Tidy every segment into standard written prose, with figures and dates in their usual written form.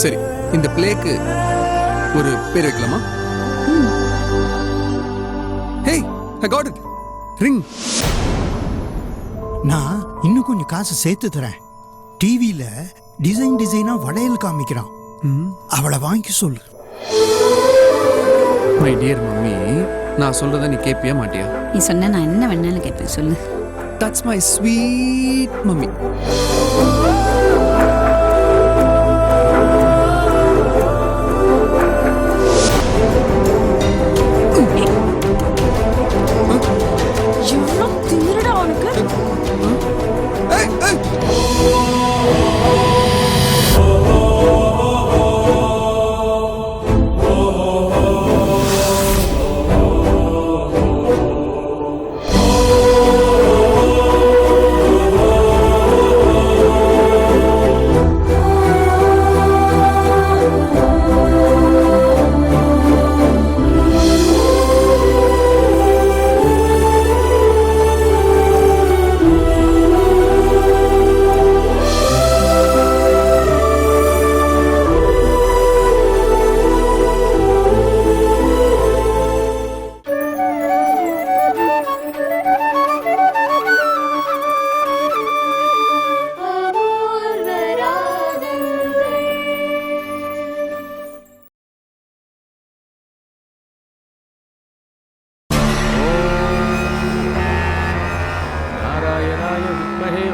சரி, இந்த பிளேக்கு ஒரு பேர் வைக்கலாமா? ஹே, I got it. ரிங். நான் இன்னும் கொஞ்சம் காசு சேர்த்து தரேன். டிவியில டிசைனா வளையல் காமிக்கிறான். அவளை வாங்கி சொல்லு. மை டியர் மம்மி, நான் சொல்றத நீ கேட்பியா மாட்டியா? நீ சொன்ன நான் என்ன வேணாலும் கேட்பேன், சொல்லு. That's my sweet mummy. எவ்வளோ திமிருடா உனக்கு.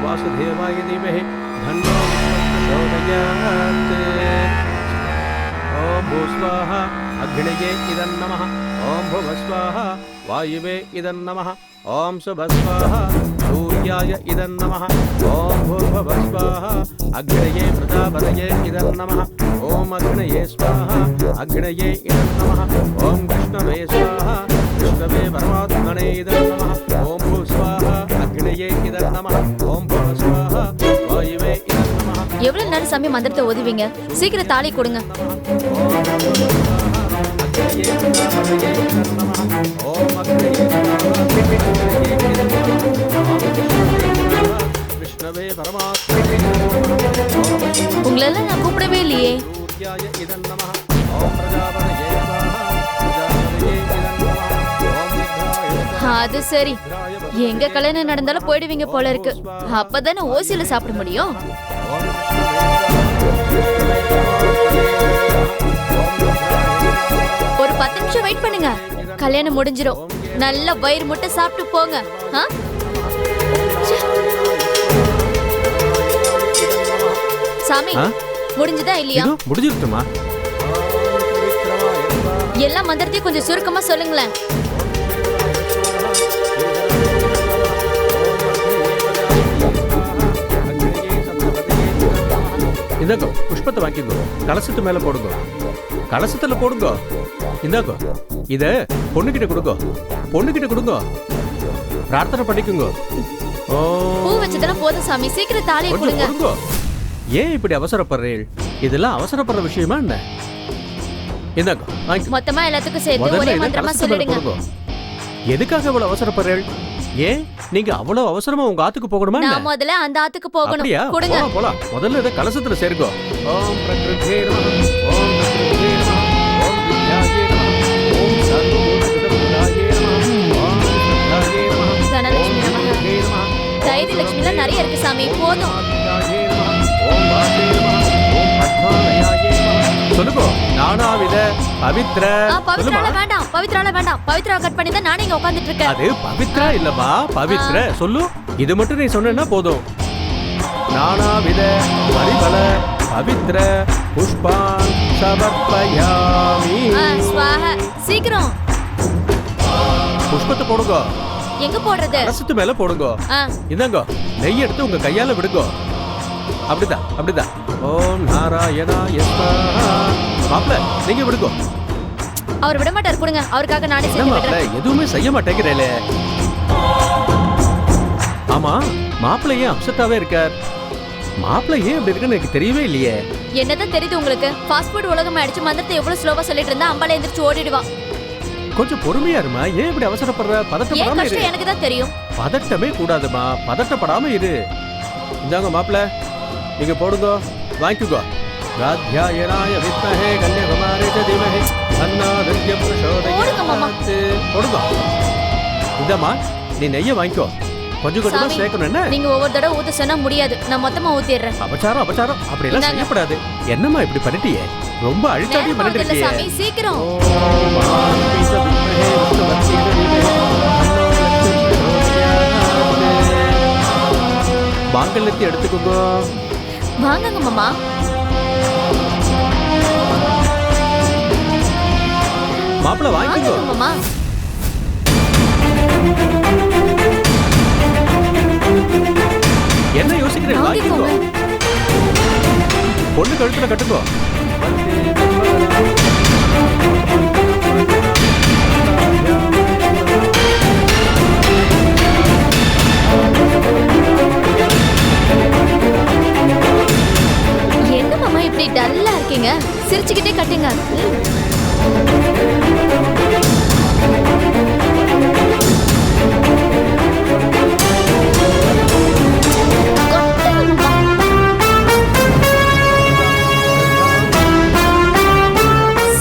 वासुदेवाय धीमहि धन्नो प्रचोदयात्। ओम भू स्वाहा अग्नये इदं नमः। ओम भुव स्वाहा वायुवे इदं नमः। ओम शुभ स्वाहा सूर्याय इदं नमः। ओम भूर्भुव स्वाहा अग्नये प्रजापतये इदं नमः। ओम अग्नये स्वाहा अग्नये इदं नमः। ओम विष्णवे स्वाहा विष्णवे परमात्मने इदं नमः। ओम भू स्वाहा अग्नये इदं नमः। ओम भुव स्वाहा वायुवे इदं नमः। எவ்வளவு நேரம் சாமி மந்திரத்தை ஓதுவீங்க? சீக்கிரம் தாலி கொடுங்க. உங்களெல்லாம் நான் கூப்பிடவே இல்லையே. அது சரி, எங்க கல்யாணம் நடந்தாலும் போயிடுவீங்க போல இருக்கு. அப்பதானே ஓசியில சாப்பிட முடியும். ஒரு 10 நிமிஷம் வெயிட் பண்ணுங்க, கல்யாணம் முடிஞ்சிரும். நல்ல வயிறு முட்டை சாப்பிட்டு போங்க. சாமி, முடிஞ்சதா இல்லையா? முடிஞ்சிருக்குமா? எல்லா மந்திரத்தையும் கொஞ்சம் சுருக்கமா சொல்லுங்களேன். இந்தாக்கோ புஷ்பத்தை வாங்கிக்கோ, கலசத்து மேல போடுங்க, கலசத்துல போடுங்க. இந்தாக்கோ இத பொண்ணுகிட்ட கொடுங்க, பொண்ணுகிட்ட கொடுங்க, பிரார்த்தனை பண்ணிக்குங்க. பூ வச்சதெல்லாம் போதும் சாமி, சீக்கிரம் தாலியை கொடுங்க. ஏன் இப்படி அவசரப்படுறீள்? இதெல்லாம் அவசரப்படுற விஷயமா என்ன? இந்தாக்கோ வாங்கி மொத்தமா எல்லாத்துக்கும் சேர்த்து ஒரே மந்திரமா சொல்லிடுங்க. எதுக்காக இவ்வளவு அவசரப்படுறீள்? ஏன் நீங்க அவ்வளவு அவசரமா உங்க ஆத்துக்கு போகணுமா? நான் முதல்ல அந்த ஆத்துக்கு போகணும். கொடுங்க. போலாம். முதல்ல இத கலசத்துல சேர்க்கோ. ஓம் பிரகிருதே நமः. ஓம் பிரகிருதே நமः. ஓம் வித்யாயே நமः. ஓம் சர்வபூதகிருதாயே நமः. ஓம் வித்யாயே நமः. தனலட்சுமி நமः. தைரிய லட்சுமில நிறைய இருக்கு சாமி, போதும். ஓம் வாசே நமः. ஓம் பத்மாலயாயே நமः. சொல்லுங்க. நானாவித பவித்ர. பவித்ரால வேண்டாம், பவித்ரால வேண்டாம். பவித்ரா கட் பண்ணி தான் நானே இங்க உட்கார்ந்துட்டு இருக்கேன். அது பவித்ரா இல்லமா, பவித்ர. சொல்லு, இது மட்டும் நீ சொன்னா போதும். நானாவித பரிமள பவித்ர புஷ்பான் சமர்ப்பயாமி. ஸ்வாஹா. சீக்கிரம் புஷ்பத்தை போடுங்க. எங்க போடுறது? கலசத்து மேல போடுங்க. இந்தாங்க, நெய் எடுத்து உங்க கையால விடுங்க. அப்படிதான், அப்படிதான். ஓம் நாராயணாய ஸ்வாஹா. மாப்ள, நீங்க விடுங்க. அவர் விட மாட்டார், கொடுங்க. அவருக்காக நானே செஞ்சு விடுறேன். எதுவுமே செய்ய மாட்டேங்கிறேல. ஆமா, மாப்பிள்ளை ஏன் அப்செட்டாவே இருக்கார்? மாப்பிள்ளை ஏன் இப்படி இருக்குன்னு எனக்கு தெரியவே இல்லையே. என்னதான் தெரியுது உங்களுக்கு? ஃபாஸ்ட் ஃபுட் உலகம் ஆயிடுச்சு. மந்திரத்தை எவ்வளவு ஸ்லோவா சொல்லிட்டு இருந்தா அம்பால எந்திரிச்சு ஓடிடுவான். கொஞ்சம் பொறுமையா இருமா. ஏன் இப்படி அவசரப்படுற? பதட்டப்படாம இரு. எனக்கு தான் தெரியும். பதட்டமே கூடாதுமா, பதட்டப்படாம இரு. இந்தாங்க மாப்பிள்ளை, நீங்க போடுங்க, வாங்கிக்கோ. காத்யாயனாய வித்மஹே கன்யகுமாரி ச தீமஹி தன்னோ துர்யம் போடுங்க மாமா. பிரசோதயாத். போடுங்க. இந்தம்மா நீ நெய்யை வாங்கிக்கோ. கொஞ்சம் கொஞ்சமா சாமி, சேர்க்கணும் என்ன? நீங்க ஒவ்வொரு தடவை ஊத்த சொன்னா முடியாது. நான் மொத்தமா ஊத்திடுறேன். அபச்சாரம் அபச்சாரம் அப்படி எல்லாம் இந்தாங்க. செய்யக்கூடாது. என்னம்மா இப்படி பண்ணிட்டியே? ரொம்ப அழுத்தாடி நேரம் பண்ணிட்டு ஆகுதுல்ல இருக்கியே. சாமி, சீக்கிரம். மாங்கல்யத்தை எடுத்துக்கோங்க. வாங்குங்க மாமா. மாப்பிள்ள வாங்கிக்கோ. வாங்குங்க மாமா. என்ன யோசிக்கிறேன்? வாங்கிக்கோ. வாங்கிக்கோங்க. பொண்ணு கழுத்துல கட்டுக்கோ. என்ன மாமா இப்படி டல்லா இருக்கீங்க? சிரிச்சுக்கிட்டே கட்டுங்க. கட்டுங்க மாமா.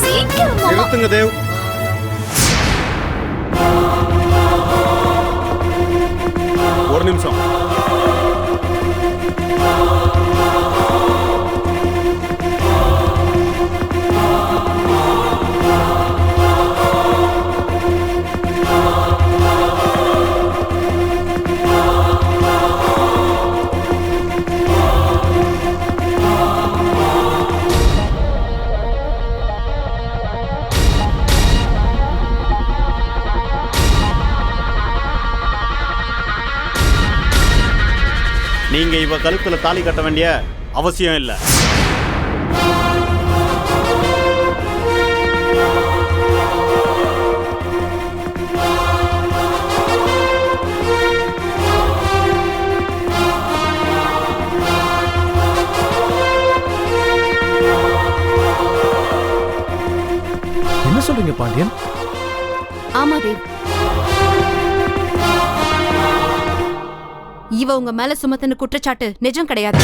சீக்கிரம் மாமா. நிறுத்துங்க தேவ். ஒரு நிமிஷம். நீங்க இவ கழுத்துல தாலி கட்ட வேண்டிய அவசியம் இல்லை. என்ன சொல்றீங்க பாண்டியன்? ஆமா தேவ், இவ உங்க மேல சுமத்தின குற்றச்சாட்டு நிஜம் கிடையாது.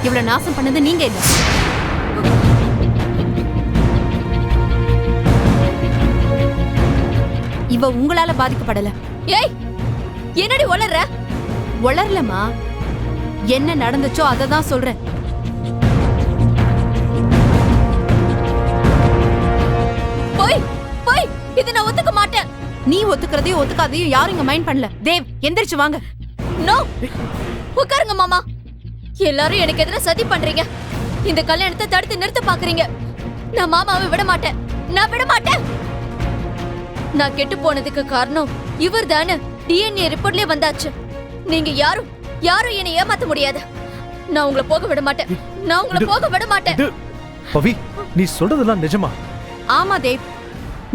இவ்வளவு நாசம் பண்ணது நீங்க இல்ல. இவ உங்களால பாதிக்கப்படல. ஏய், என்னடி ஒளர்ற? வளரலமா, என்ன நடந்துச்சோ அதை தான் சொல்றேன். போய் போய், இது நான் ஒத்துக்க மாட்டேன். நீ ஒத்துக்கிறதையும் ஒத்துக்காதையும் யாரும் இங்க மைண்ட் பண்ணல. தேவ், எந்திரிச்சு வாங்க. நோ, உட்காருங்க மாமா. எல்லாரும் எனக்கு எதிராக சதி பண்றீங்க. இந்த கல்யாணத்தை தடுத்து நிறுத்த பாக்குறீங்க. நான் மாமாவை விட மாட்டேன். நான் விட மாட்டேன். நான் கெட்டு போனதுக்கு காரணம் இவர் தானே. டிஎன்ஏ ரிப்போர்ட்லயே வந்தாச்சு. நீங்க யாரும் யாரும் என்னை ஏமாத்த முடியாது. நான் உங்களை போக விட மாட்டேன். நான் உங்களை போக விட மாட்டேன். பவி, நீ சொல்றதெல்லாம் நிஜமா? ஆமா தேவ்,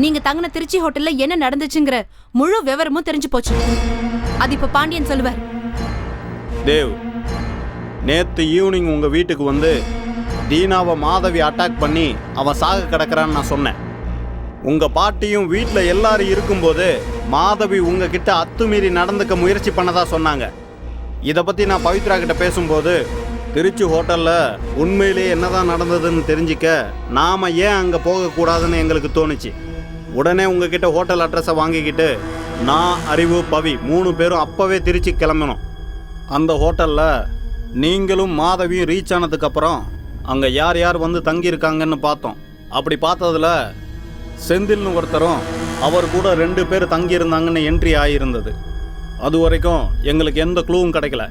நீங்க தங்கின திருச்சி ஹோட்டல்ல என்ன நடந்துச்சுங்கிற முழு விவரமும் தெரிஞ்சு போச்சு. அது இப்ப பாண்டியன் சொல்லுவார். தேவ், நேத்து ஈவினிங் உங்க வீட்டுக்கு வந்து தீனாவை மாதவி அட்டாக் பண்ணி அவன் சாக கிடக்குறான்னு நான் சொன்னேன். உங்க பாட்டியும் வீட்டில் எல்லாரும் இருக்கும்போது மாதவி உங்ககிட்ட அத்துமீறி நடந்துக்க முயற்சி பண்ணதா சொன்னாங்க. இதை பற்றி நான் பவித்ரா கிட்ட பேசும்போது திருச்சி ஹோட்டலில் உண்மையிலேயே என்னதான் நடந்ததுன்னு தெரிஞ்சிக்க நாம் ஏன் அங்கே போகக்கூடாதுன்னு எங்களுக்கு தோணுச்சு. உடனே உங்ககிட்ட ஹோட்டல் அட்ரஸை வாங்கிக்கிட்டு நான், அறிவு, பவி 3 பேரும் அப்போவே திருச்சி கிளம்பினோம். அந்த ஹோட்டலில் நீங்களும் மாதவியும் ரீச் ஆனதுக்கப்புறம் அங்கே யார் யார் வந்து தங்கியிருக்காங்கன்னு பார்த்தோம். அப்படி பார்த்ததுல செந்தில்னு ஒருத்தரும் அவர் கூட 2 பேர் தங்கியிருந்தாங்கன்னு என்ட்ரி ஆகியிருந்தது. அது வரைக்கும் எங்களுக்கு எந்த க்ளூவும் கிடைக்கல.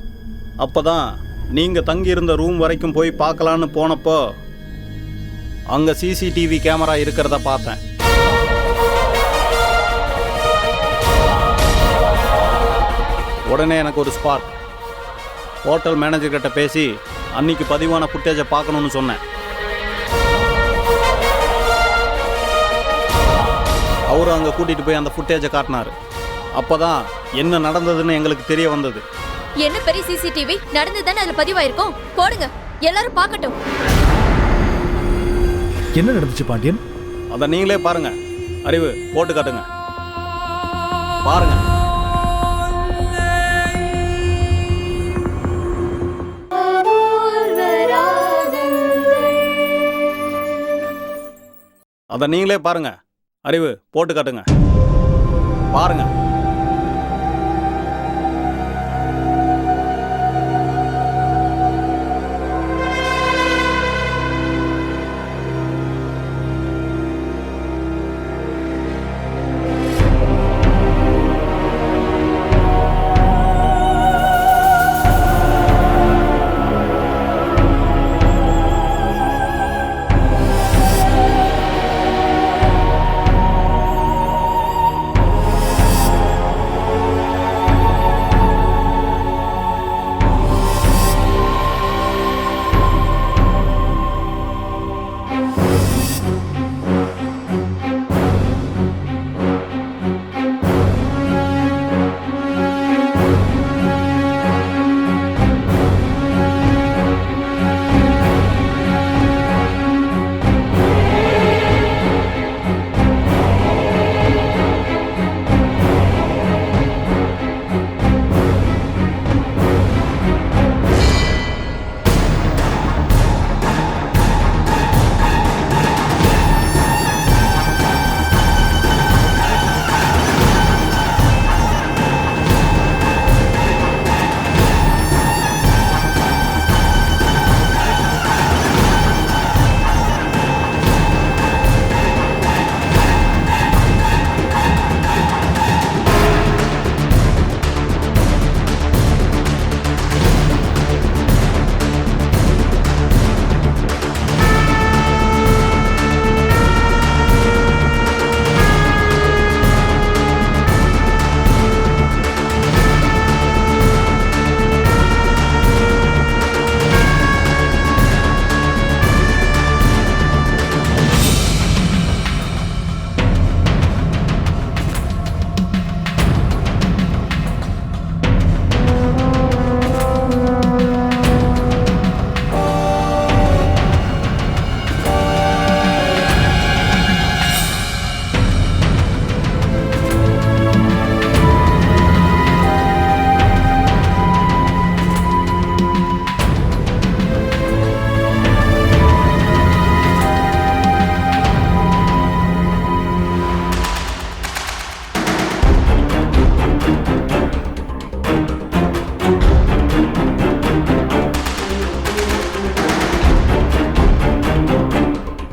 அப்போ தான் நீங்கள் தங்கியிருந்த ரூம் வரைக்கும் போய் பார்க்கலான்னு போனப்போ அங்கே சிசிடிவி கேமரா இருக்கிறத பார்த்தேன். உடனே எனக்கு ஒரு ஸ்பார்க். ஹோட்டல் மேனேஜர்கிட்ட பேசி அன்னைக்கு பதிவான ஃபுட்டேஜை பார்க்கணுன்னு சொன்னேன். அவரு அங்கே கூட்டிகிட்டு போய் அந்த ஃபுட்டேஜை காட்டினார். அப்போ தான் என்ன நடந்ததுன்னு எங்களுக்கு தெரிய வந்தது. என்ன பெரிய சிசிடிவி நடந்துதானே அதுல பதிவாயிருக்கும். போடுங்க, எல்லாரும் பார்க்கட்டும். என்ன நடந்துச்சு பாண்டியன்? அதை நீங்களே பாருங்க. அறிவு, போட்டு காட்டுங்க. பாருங்க. அதை நீங்களே பாருங்க. அறிவு போட்டு காட்டுங்க. பாருங்க.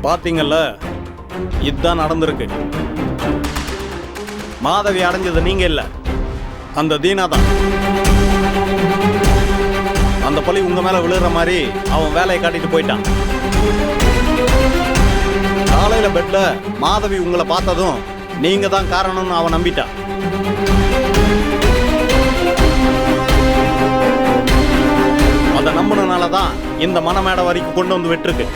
பார்த்தீங்கல்ல, இதுதான் நடந்திருக்கு. மாதவி அடைஞ்சது நீங்க இல்ல, அந்த தீனா தான். அந்த பழி உங்க மேல விழுற மாதிரி அவன் வேலையை காட்டிட்டு போயிட்டான். காலையில பெட்ல மாதவி உங்களை பார்த்ததும் நீங்க தான் காரணம்னு அவன் நம்பிட்டான். அதை நம்பினால தான் இந்த மனமேடை வரைக்கும் கொண்டு வந்து விட்டுருக்கு.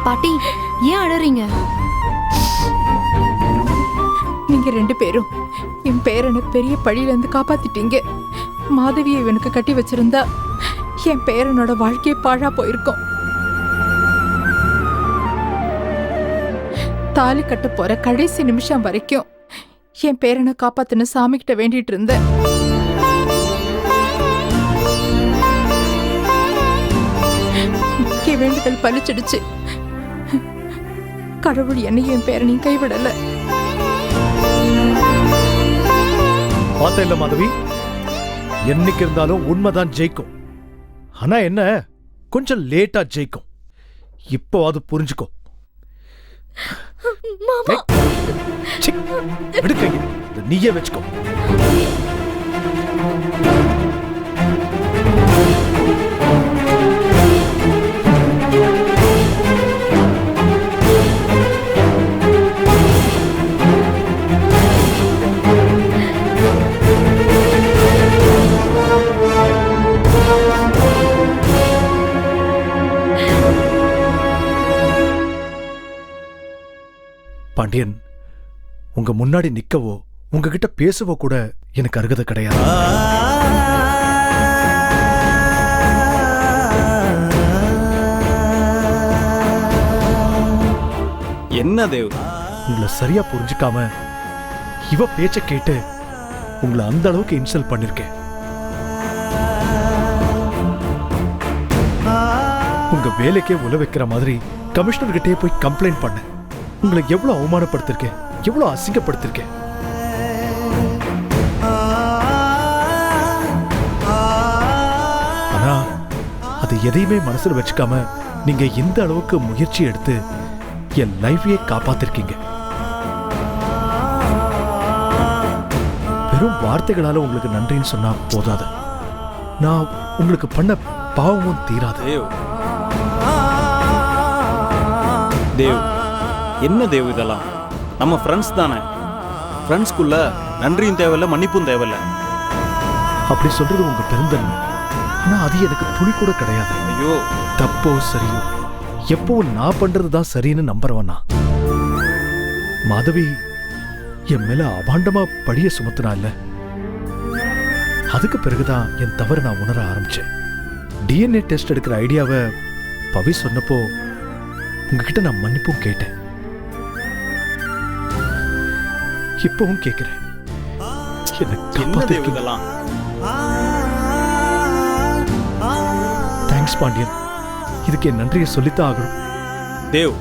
பாட்டி, ஏன் அழறீங்க? நீங்க 2 பேரும் என் பேரனை பெரிய பழியில இருந்து காப்பாத்திட்டீங்க. மாதவியை இவனுக்கு கட்டி வச்சிருந்தா என் பேரனோட வாழ்க்கையை பாழா போயிருக்கும். தாலி கட்ட போற கடைசி நிமிஷம் வரைக்கும் என் பேரனை காப்பாத்துன்னு சாமி கிட்ட வேண்டிட்டு இருந்தேன். என் வேண்டுதல் பலிச்சிடுச்சு. கடவுள் என்னையும் என் பேரனையும் கைவிடல. பார்த்த இல்ல மாதவி, என்னைக்கு இருந்தாலும் உண்மைதான் ஜெயிக்கும். ஆனா என்ன, கொஞ்சம் லேட்டா ஜெயிக்கும். இப்போ அது புரிஞ்சுக்கோ. எடுக்க நீயே வச்சுக்கோ. பாண்டியன், உங்க முன்னாடி நிக்கவோ உங்ககிட்ட பேசவோ கூட எனக்கு அருகதை கிடையாது. என்ன தேவ்? உங்களை சரியா புரிஞ்சுக்காம இவ பேச்ச கேட்டு உங்களை அந்த அளவுக்கு இன்சல்ட் பண்ணிருக்கேன். உங்க வேலைக்கே உல வைக்கிற மாதிரி கமிஷனர் கிட்டே போய் கம்ப்ளைண்ட் பண்ண. உங்களை எவ்வளவு அவமானப்படுத்திருக்கேன், எவ்வளவு அசிங்கப்படுத்திருக்கேன். ஆனா அது எதையுமே மனசுல வச்சுக்காம நீங்க இந்த அளவுக்கு முயற்சி எடுத்து என் லைஃபையே காப்பாத்திருக்கீங்க. வெறும் வார்த்தைகளால உங்களுக்கு நன்றின்னு சொன்னா போதாது, நான் உங்களுக்கு பண்ண பாவமும் தீராது. தேவ், தேவ், என்ன தேவ் இதெல்லாம்? நம்ம ஃப்ரெண்ட்ஸ் தானே. ஃப்ரெண்ட்ஸ்குள்ள நன்றியும் தேவையில்ல, மன்னிப்பும் தேவையில்ல. அப்படி சொல்றது உங்க பெருந்தன்மை. ஆனா அது எனக்கு துணி கூட கிடையாது. ஐயோ, தப்போ சரியோ எப்பவும் நான் பண்றதுதான் சரின்னு நம்புறவனா. மாதவி என் மேல அபாண்டமா பழிய சுமத்தினா இல்ல, அதுக்கு பிறகுதான் என் தவறு நான் உணர ஆரம்பிச்சேன். டிஎன்ஏ டெஸ்ட் எடுக்கிற ஐடியாவை பவி சொன்னப்போ உங்ககிட்ட நான் மன்னிப்பும் கேட்டேன். இப்பவும் கேட்கிறேன். என்ன தேவ் இதெல்லாம்? தேங்க்ஸ் பாண்டியன், இதுக்கு என் நன்றியை சொல்லித்தான் ஆகணும். தேவ்,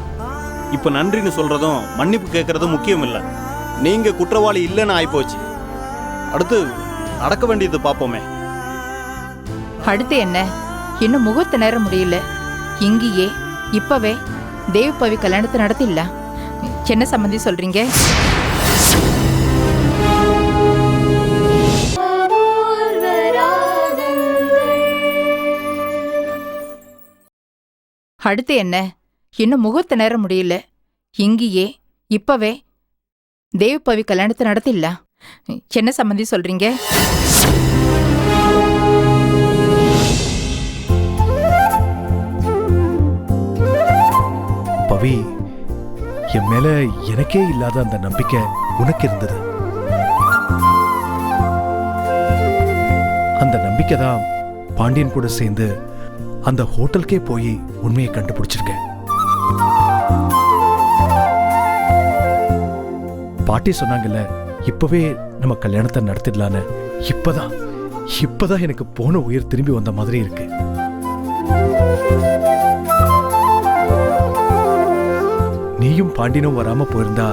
இப்ப நன்றின்னு சொல்றதும் மன்னிப்பு கேட்கறதும் முக்கியம் இல்ல. நீங்க குற்றவாளி இல்லைன்னு ஆயிப்போச்சு. அடுத்து நடக்க வேண்டியது பாப்போமே. அடுத்து என்ன? இன்னும் முகூர்த்த நேரம் முடியல. இங்கேயே இப்பவே தேவ் பவி கல்யாணத்தை நடத்திடலாம். என்ன சம்மந்தி சொல்றீங்க? அடுத்து என்ன? இன்னும் முகூர்த்த நேரம் முடியல. இங்கேயே இப்பவே தேவ் பவி கல்யாணத்தை நடத்திடலாம். என்ன சம்மந்தி சொல்றீங்க? பவி, என் மேல எனக்கே இல்லாத அந்த நம்பிக்கை உனக்கு இருந்தது. அந்த நம்பிக்கை தான் பாண்டியன் கூட சேர்ந்து அந்த ஹோட்டலுக்கே போய் உண்மையை கண்டுபிடிச்சிருக்கேன். பாட்டி சொன்னாங்கல்ல, இப்பவே நம்ம கல்யாணத்தை நடத்திடலான்னு. இப்பதான் எனக்கு போன உயிர் திரும்பி வந்த மாதிரி இருக்கு. நீயும் பாண்டியனும் வராம போயிருந்தா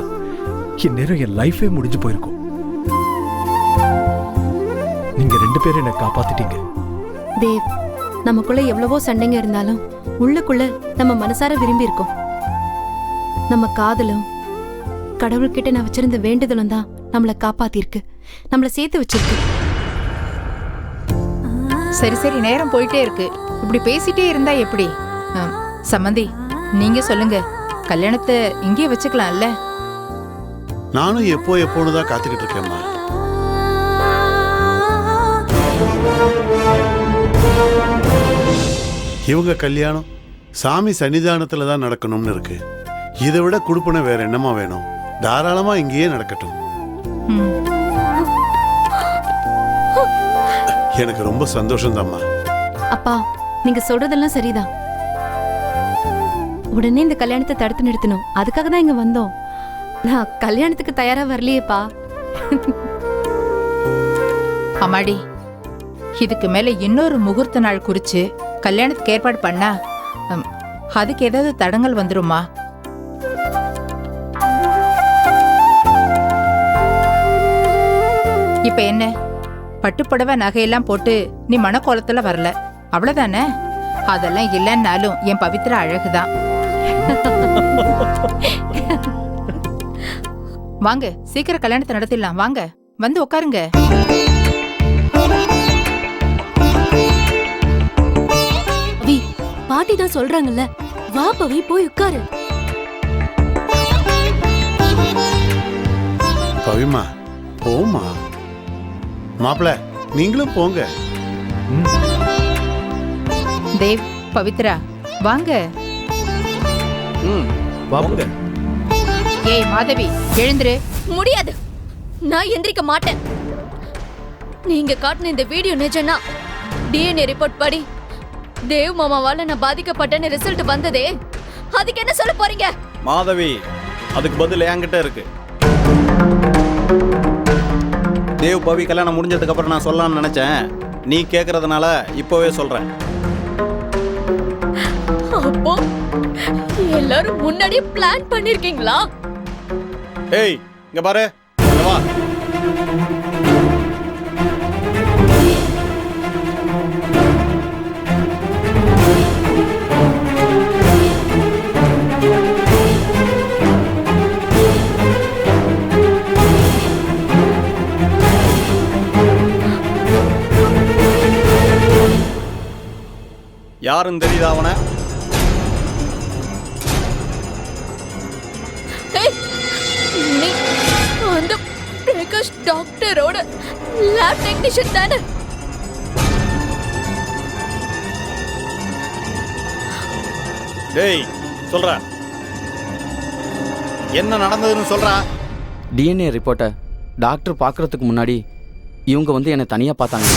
இந்நேரம் என் லைஃபே முடிஞ்சு போயிருக்கும். நீங்க 2 பேரும் என்ன காப்பாத்திட்டீங்க. தேவ், நமக்குள்ள எவ்வளவோ சண்டைங்க இருந்தாலும் உள்ளுக்குள்ள நம்ம மனசார விரும்பி இருக்கோம். நம்ம காதலும் கடவுள்கிட்ட நான் வச்சிருந்த வேண்டுதலும் தான் நம்மளை காப்பாத்திருக்கு, நம்மளை சேர்த்து வச்சிருக்கு. சரி சரி, நேரம் போயிட்டே இருக்கு. இப்படி பேசிட்டே இருந்தா எப்படி? சம்மந்தி, நீங்க சொல்லுங்க, கல்யாணத்தை இங்கேயே வச்சுக்கலாம்ல? நானும் எப்போன்னு தான் காத்துக்கிட்டு இருக்கேம்மா. இவங்க கல்யாணம் சாமி சன்னிதானத்துல தான் நடக்கணும்னு இருக்கு. இதை விட குடுப்பனை வேற என்னமா வேணும்? தாராளமா இங்கேயே நடக்கட்டும். எனக்கு ரொம்ப சந்தோஷம் தான்மா. அப்பா, நீங்க சொல்றதெல்லாம் சரிதான். உடனே இந்த கல்யாணத்தை தடுத்து நிறுத்தணும், அதுக்காக தான் இங்க வந்தோம். நான் கல்யாணத்துக்கு தயாரா வரலையேப்பா. அம்மாடி, இதுக்கு மேல இன்னொரு முகூர்த்த நாள் குறிச்சு கல்யாணத்துக்கு ஏற்பாடு பண்ணா அதுக்கு ஏதாவது தடங்கள் வந்துருமா? இப்ப என்ன, பட்டுப்புடவை நகையெல்லாம் போட்டு நீ மனக்கோலத்துல வரல, அவ்வளவுதானே? அதெல்லாம் இல்லைன்னாலும் என் பவித்ர அழகுதான். வாங்க, சீக்கிரம் கல்யாணத்தை நடத்திடலாம். வாங்க, வந்து உட்காருங்க. பாட்டி தான் சொல்றாங்கல்ல, வா பவி, போய் உட்காரு. பவிமா, போமா. மாப்பிள்ள, நீங்களும் போங்க. தேவ், பவித்ரா, வாங்க. வாங்க. ஏய் மாதவி, எழுந்துரு. முடியாது, நான் எந்திரிக்க மாட்டேன். நீங்க காட்டின இந்த வீடியோ நிஜம்னா டிஎன்ஏ ரிப்போர்ட் படி தேவ் மாமாவால நான் பாதிக்கப்பட்டேன்னு ரிசல்ட் வந்ததே, அதுக்கு என்ன சொல்ல போறீங்க? மாதவி, அதுக்கு பதில் என்கிட்ட இருக்கு. தேவ் பவி கல்யாணம் முடிஞ்சதுக்கு அப்புறம் நான் சொல்லலாம்னு நினைச்சேன். நீ கேட்கறதுனால இப்போவே சொல்றேன். அப்போ எல்லாரும் முன்னாடியே பிளான் பண்ணிருக்கீங்களா? ஏய் இங்க பாரு, இங்க வா. யாருன்னு தெரியுதா அவனை? நீ அந்த பிரகாஷ் டாக்டரோட லேப் டெக்னீஷியன் தானே? டேய் சொல்ற, என்ன நடந்ததுன்னு சொல்றா. டிஎன்ஏ ரிப்போர்ட்டை டாக்டர் பார்க்கறதுக்கு முன்னாடி இவங்க வந்து என்னை தனியாக பார்த்தாங்க.